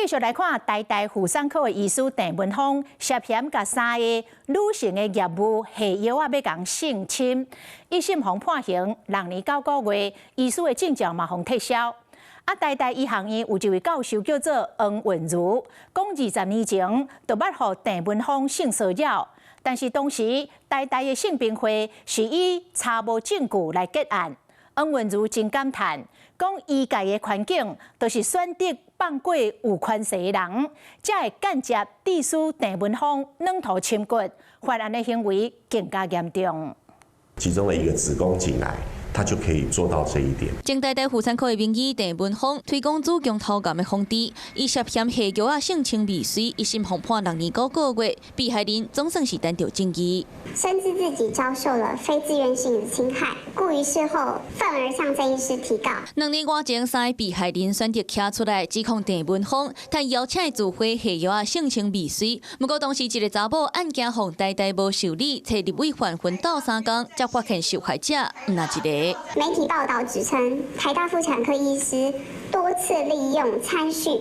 繼續來看台大婦產科的醫師鄭文峰涉嫌甲3個女性的業務下藥要共性侵，1審互判刑6年9個月，醫師的證照嘛互撤銷。台大醫學院有一位教授叫做黃韻如，講20年前就捌互鄭文峰性騷擾，但是當時台大的性平會是以查無證據來結案。黃韻如真感嘆，講醫界的環境都是選擇放過有權勢的人，才會間接致使鄭文峰軟土深掘，犯案的行為更加嚴重。其中的一個子宮頸癌，他就可以做到這一點。前台大婦產科的名醫鄭文峰推廣子宮頭癌的風氣，以涉嫌下藥性侵未遂，1審互判6年9個月，被害人總算是擔到正義。深知自己遭受了非自願性的侵害，故於事後憤而向鄭醫師提告。2年多前，3個被害人選擇站出來指控鄭文峰，但邀請自費下藥性侵未遂。不過當時一個查某案件互台大無受理，找立委還魂鬥3天，才發現受害者不那一個。媒體報道指稱，台大婦產科醫師多次利用餐敘，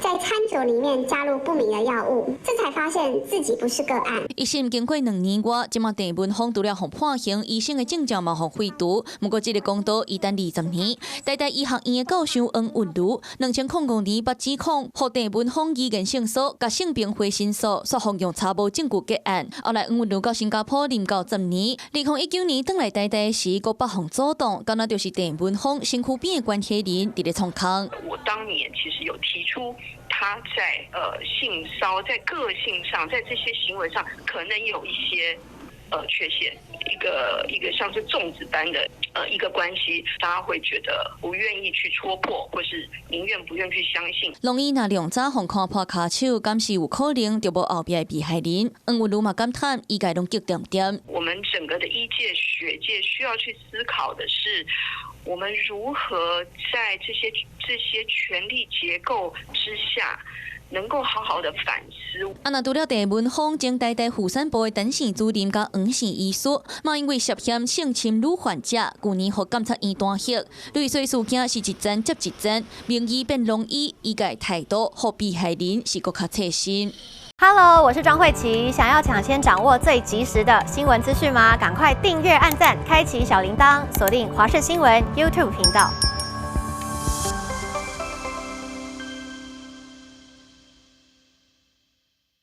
在餐酒裡面加入不明的藥物，這才發現自己不是個案。1審經過2年多，今麥鄭文峰除了互判刑，醫生的證照嘛互廢除。不過這個公道已等20年。台大醫學院的教授黃韻如2005年捌指控，互鄭文峰依言勝訴，甲性平會申訴，說方用查無證據結案。後來黃韻如到新加坡任教10年，2019年轉來台大時，閣北方阻擋，敢若就是鄭文峰身軀邊的關係人佇咧創空。我當年其實有提出，他在性騷，在個性上，在這些行為上，可能有一些缺陷，一個像是粽子般的一個關係，大家會覺得不願意去戳破，或是寧願不願去相信。容易拿兩隻互看破骹手，敢是有可能就無後邊的被害人。黃韻如嘛感嘆，醫界攏極點點。我們整個的醫界、學界需要去思考的是，我們如何在這些權力結構之下，能夠好好的反思。那除了鄭文峰前台大婦產部的陳姓主任甲黃姓醫師，嘛因為涉嫌性侵女患者，去年互監察院彈劾。類似事件是一欉接一欉，名醫變容易，醫界態度互被害人是更較貼心。Hello， 我是莊慧琪，想要搶先掌握最及時的新聞資訊嗎？趕快訂閱、按讚、開啟小鈴鐺，鎖定華視新聞 YouTube 頻道。